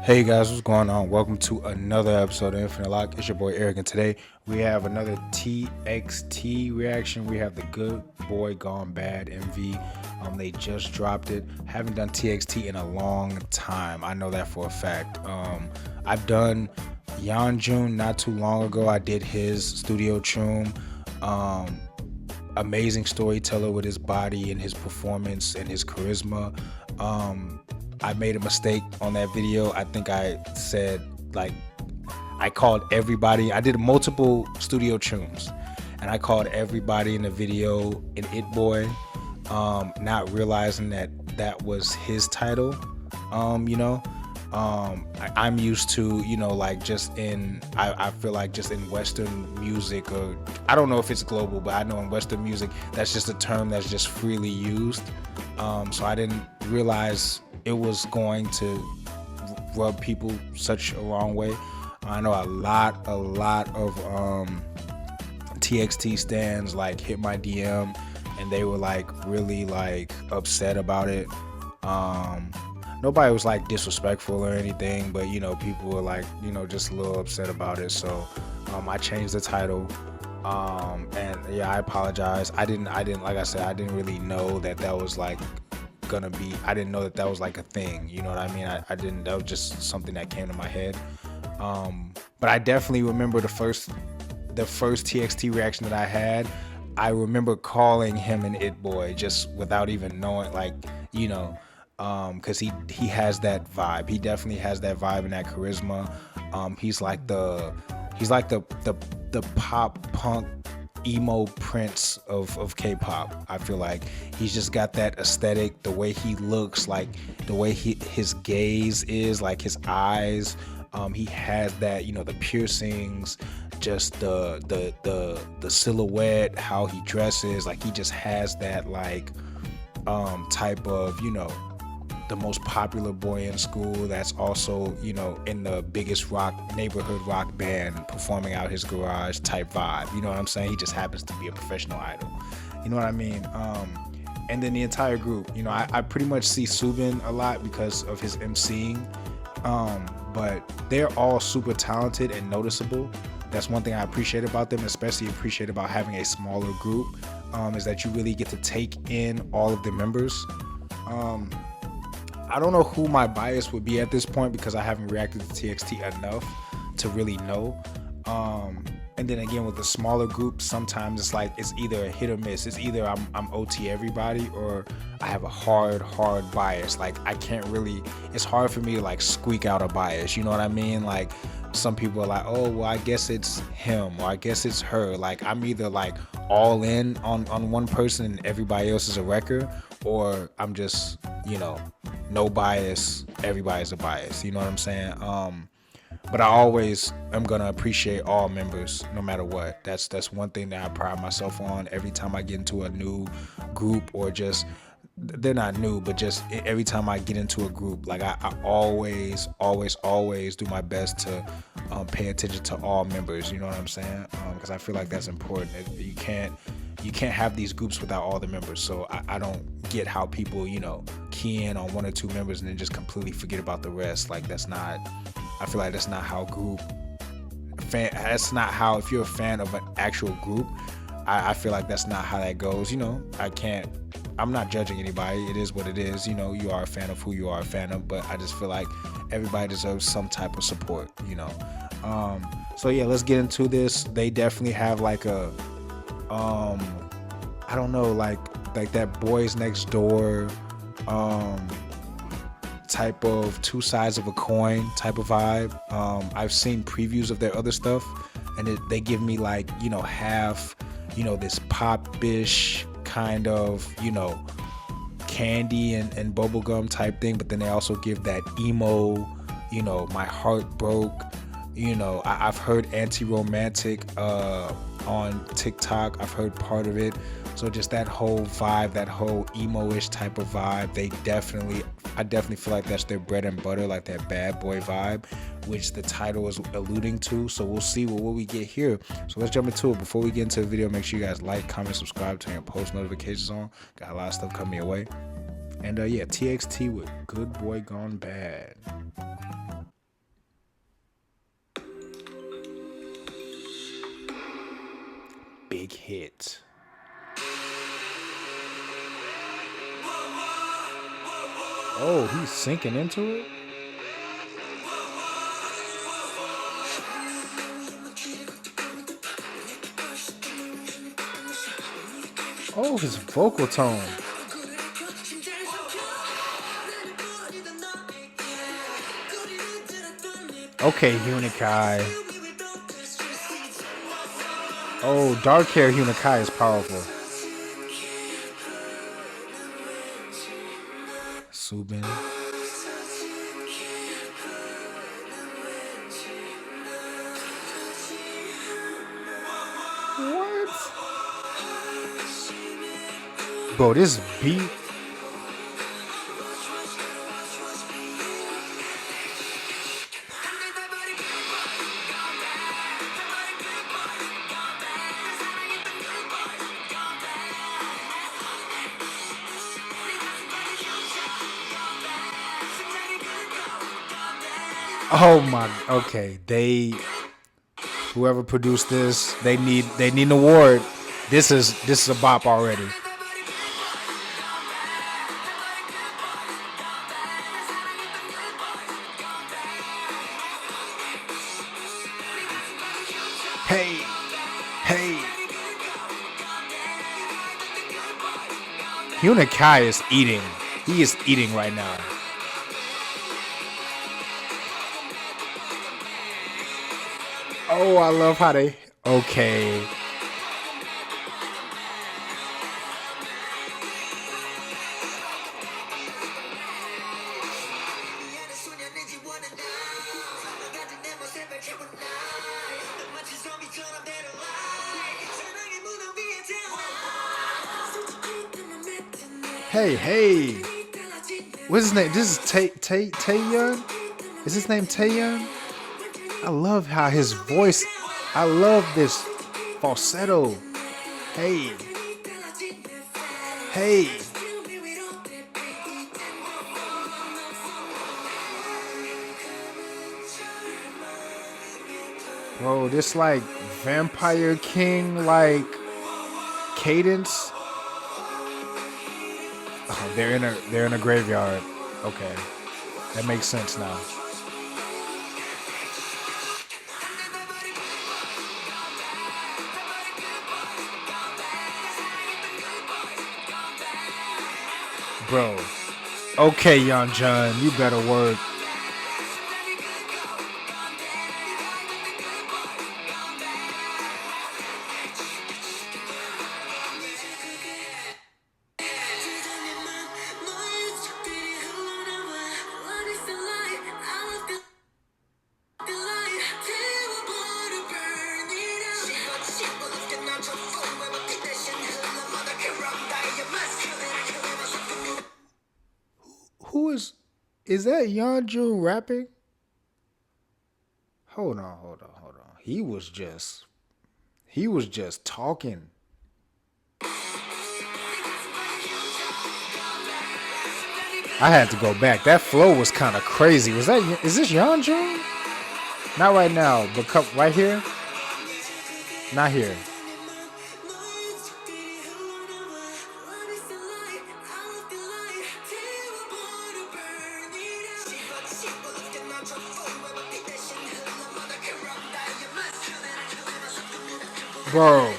Hey guys, what's going on? Welcome to another episode of Infinite Lock. It's your boy Eric, and today we have another TXT reaction. We have the Good Boy Gone Bad MV. They just dropped it. Haven't done TXT in a long time. I know that for a fact. I've done YEONJUN not too long ago. I did his studio tune. Amazing storyteller with his body and his performance and his charisma. I made a mistake on that video. I think I said, I called everybody. I did multiple studio tunes, and I called everybody in the video an It Boy, not realizing that was his title. I'm used to, I feel like just in Western music, or I don't know if it's global, but I know in Western music, that's just a term that's just freely used. So I didn't realize it was going to rub people such a wrong way. I know a lot of TXT stands hit my DM, and they were really upset about it. Nobody was disrespectful or anything, but people were just a little upset about it. So I changed the title. And yeah, I apologize. I didn't like I said, I didn't really know that was gonna be, I didn't know that was a thing, you know what I mean? I didn't, that was just something that came to my head. But I definitely remember the first TXT reaction that I had. I remember calling him an It Boy just without even knowing, because he has that vibe. He definitely has that vibe and that charisma. He's like the pop punk emo prince of K-pop. I feel like he's just got that aesthetic, the way he looks, the way his gaze is, his eyes. He has that, the piercings, just the silhouette, how he dresses. He just has that type of, the most popular boy in school that's also, in the biggest neighborhood rock band performing out his garage type vibe. You know what I'm saying? He just happens to be a professional idol. You know what I mean? And then the entire group, I pretty much see SOOBIN a lot because of his emceeing. But they're all super talented and noticeable. That's one thing I appreciate about them, especially appreciate about having a smaller group, is that you really get to take in all of the members. I don't know who my bias would be at this point because I haven't reacted to TXT enough to really know. And then again, with the smaller groups, sometimes it's either a hit or miss. It's either I'm OT everybody, or I have a hard bias. I can't really, it's hard for me to squeak out a bias. You know what I mean? Some people are like, oh, well, I guess it's him, or I guess it's her. I'm either all in on one person and everybody else is a wrecker, or I'm just, no bias, everybody's a bias. You know what I'm saying? But I always am gonna appreciate all members, no matter what. That's one thing that I pride myself on. Every time I get into a new group, or just, they're not new, but just every time I get into a group, I always do my best to pay attention to all members. You know what I'm saying? Because I feel like that's important. You can't have these groups without all the members. So I don't get how people, key in on one or two members and then just completely forget about the rest. That's not, I feel like that's not how that's not how, if you're a fan of an actual group, I feel like that's not how that goes. I'm not judging anybody. It is what it is. You are a fan of who you are a fan of, but I just feel like everybody deserves some type of support, So yeah, let's get into this. They definitely have I don't know, that Boys Next Door type of two sides of a coin type of vibe. I've seen previews of their other stuff, and they give me half, this pop-ish kind of, candy and bubblegum type thing, but then they also give that emo, my heart broke. I've heard anti-romantic on TikTok. I've heard part of it. So just that whole vibe, that whole emo-ish type of vibe, I definitely feel like that's their bread and butter, that bad boy vibe, which the title is alluding to. So we'll see what we get here. So let's jump into it. Before we get into the video, make sure you guys like, comment, subscribe, turn your post notifications on. Got a lot of stuff coming your way. And yeah, TXT with Good Boy Gone Bad. big hit. Oh, he's sinking into it. Oh, his vocal tone. Okay, HUENINKKAI. Oh, dark hair HUENINKKAI is powerful. SOOBIN. What? Bro, this beat. Oh my, okay. Whoever produced this, they need an award. This is a bop already. Hey. HUENINKKAI is eating. He is eating right now. Oh, I love how they. Okay. Hey. What's his name? This is TAEHYUN? Is his name TAEHYUN? I love how his voice, I love this falsetto. Hey. Bro, this like Vampire King like cadence. Oh, they're in a graveyard. Okay. That makes sense now. Bro. Okay, YEONJUN, you better work. Is that YEONJUN rapping? Hold on. He was just talking. I had to go back. That flow was kind of crazy. Is this YEONJUN? Not right now, but right here. Not here. Bro.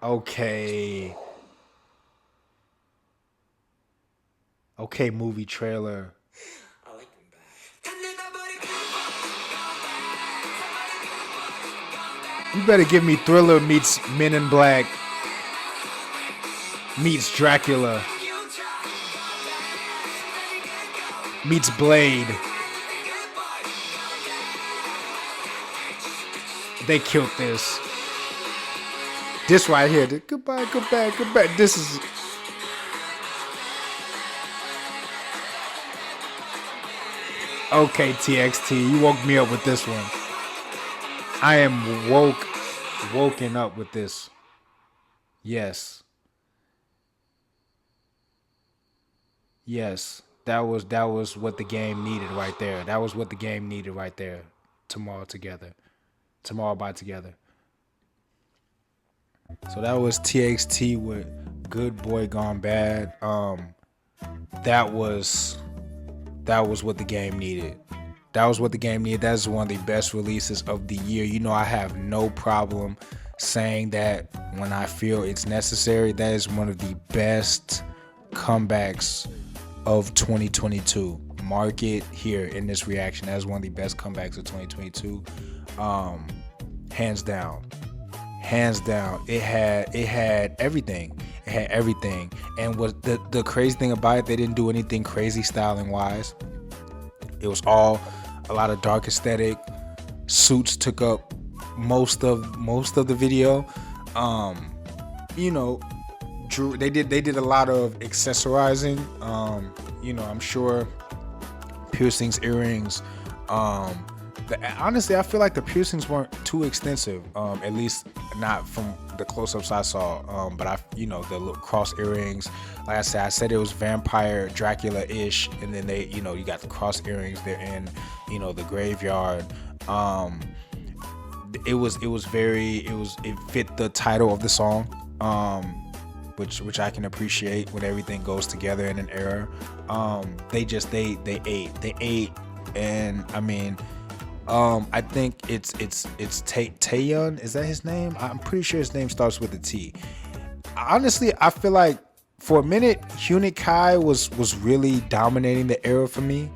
Okay. Okay, movie trailer. You better give me Thriller meets Men in Black meets Dracula meets Blade. They killed this. This right here. Goodbye. This is. Okay, TXT. You woke me up with this one. I am woken up with this. Yes. That was what the game needed right there. That was what the game needed right there. Tomorrow Together. Tomorrow by Together. So that was TXT with Good Boy Gone Bad. That was what the game needed. That was what the game needed. That is one of the best releases of the year. You know, I have no problem saying that when I feel it's necessary. That is one of the best comebacks of 2022. Mark it here in this reaction. That is one of the best comebacks of 2022. Hands down. Hands down. It had everything. It had everything. And was the crazy thing about it, they didn't do anything crazy styling wise. It was all a lot of dark aesthetic. Suits took up most of the video. You know, they did a lot of accessorizing. You know, I'm sure piercings, earrings. Honestly, I feel like the piercings weren't too extensive. At least not from the close-ups I saw. But the little cross earrings. Like I said it was vampire Dracula-ish, and then you got the cross earrings. They're in, the graveyard. It fit the title of the song, which I can appreciate when everything goes together in an era. They ate, and I mean, I think it's TAEHYUN. Is that his name? I'm pretty sure his name starts with a T. Honestly, I feel like for a minute, HUENINGKAI was really dominating the era for me.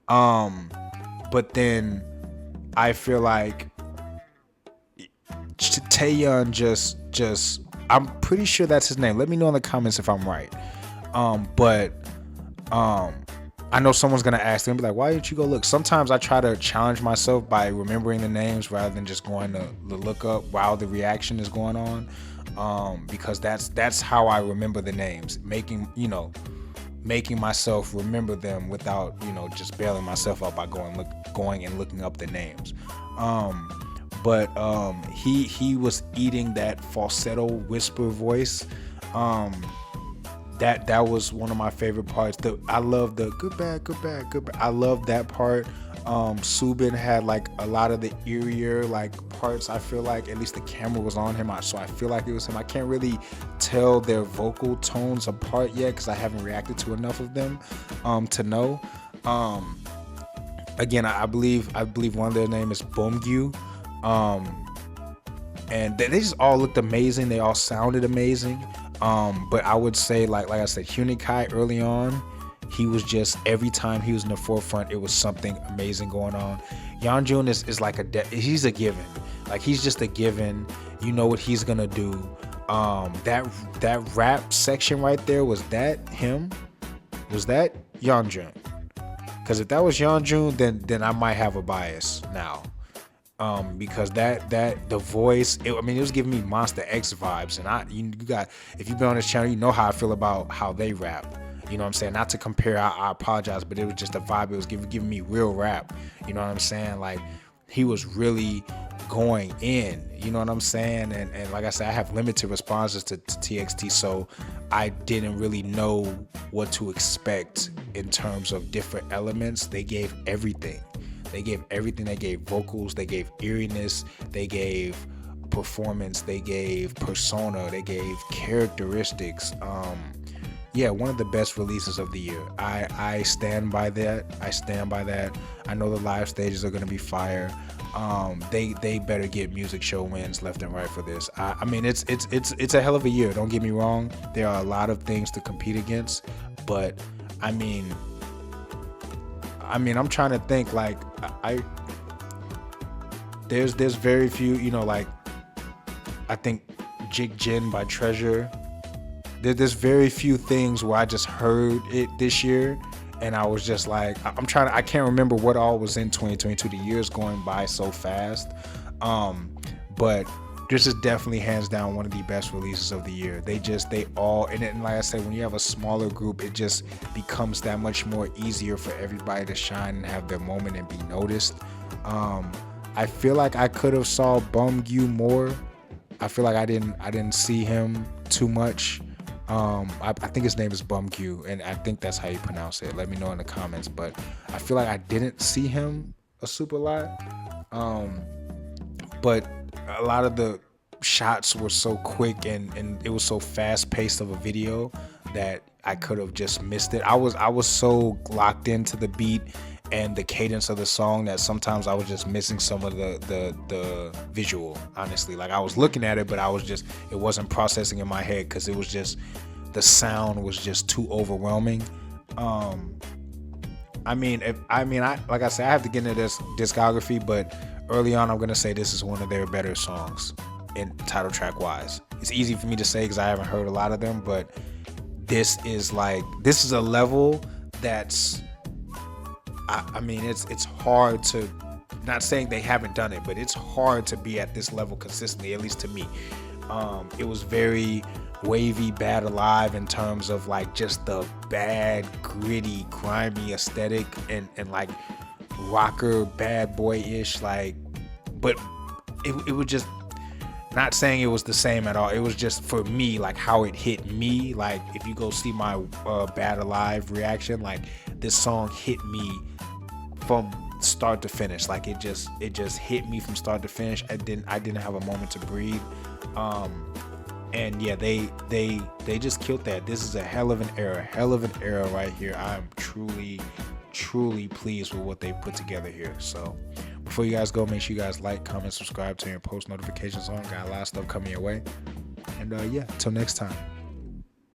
But then I feel like TAEHYUN just I'm pretty sure that's his name. Let me know in the comments if I'm right. But I know someone's gonna ask them, be like, why didn't you go look? Sometimes I try to challenge myself by remembering the names rather than just going to look up while the reaction is going on. Because that's how I remember the names, making myself remember them without just bailing myself out by going and looking up the names. But he was eating that falsetto whisper voice. That was one of my favorite parts. I love the good bad. I love that part. SOOBIN had like a lot of the eerier parts. I feel like at least the camera was on him, so I feel like it was him. I can't really tell their vocal tones apart yet because I haven't reacted to enough of them to know. Again, I believe one of their name is BEOMGYU. And they just all looked amazing. They all sounded amazing. But I would say, like I said, HUENINGKAI early on, he was just, every time he was in the forefront, it was something amazing going on. YEONJUN is like he's a given. Like, he's just a given. You know what he's gonna do. That rap section right there, was that him? Was that YEONJUN? Because if that was YEONJUN, then I might have a bias now. Because the voice, it was giving me Monster X vibes, and if you've been on this channel, you know how I feel about how they rap. You know what I'm saying? Not to compare, I apologize, but it was just a vibe. It was giving me real rap. You know what I'm saying? Like, he was really going in. You know what I'm saying? And like I said, I have limited responses to TXT, so I didn't really know what to expect in terms of different elements. They gave everything. They gave everything. They gave vocals. They gave eeriness. They gave performance. They gave persona. They gave characteristics. Yeah, one of the best releases of the year. I stand by that. I know the live stages are gonna be fire. They better get music show wins left and right for this. It's a hell of a year. Don't get me wrong. There are a lot of things to compete against, but I'm trying to think, like, there's very few, I think Jig Jin by Treasure. There's very few things where I just heard it this year and I was just like, I can't remember what all was in 2022. The year's going by so fast. But this is definitely hands down one of the best releases of the year. They all, and like I said, when you have a smaller group, it just becomes that much more easier for everybody to shine and have their moment and be noticed. I feel like I could have saw BEOMGYU more. I feel like I didn't see him too much. I think his name is BEOMGYU, and I think that's how you pronounce it. Let me know in the comments. But I feel like I didn't see him a super lot. But a lot of the shots were so quick and it was so fast paced of a video that I could have just missed it. I was so locked into the beat and the cadence of the song that sometimes I was just missing some of the visual, honestly. Like I was looking at it, but it wasn't processing in my head because it was just, the sound was just too overwhelming. I like I said, I have to get into this discography, but early on, I'm gonna say this is one of their better songs in title track wise. It's easy for me to say because I haven't heard a lot of them, but this is a level that's, it's hard to, not saying they haven't done it, but it's hard to be at this level consistently, at least to me. It was very wavy, Bad Alive in terms of like just the bad, gritty, grimy aesthetic and like rocker, bad boy-ish, like, but it was just, not saying it was the same at all. It was just, for me, like how it hit me. Like if you go see my Bad Alive reaction, like this song hit me from start to finish. Like it just hit me from start to finish. I didn't have a moment to breathe. And yeah, they just killed that. This is a hell of an era right here. I'm truly pleased with what they put together here. So before you guys go, make sure you guys like, comment, subscribe, turn your post notifications on. Got a lot of stuff coming your way. And yeah, till next time.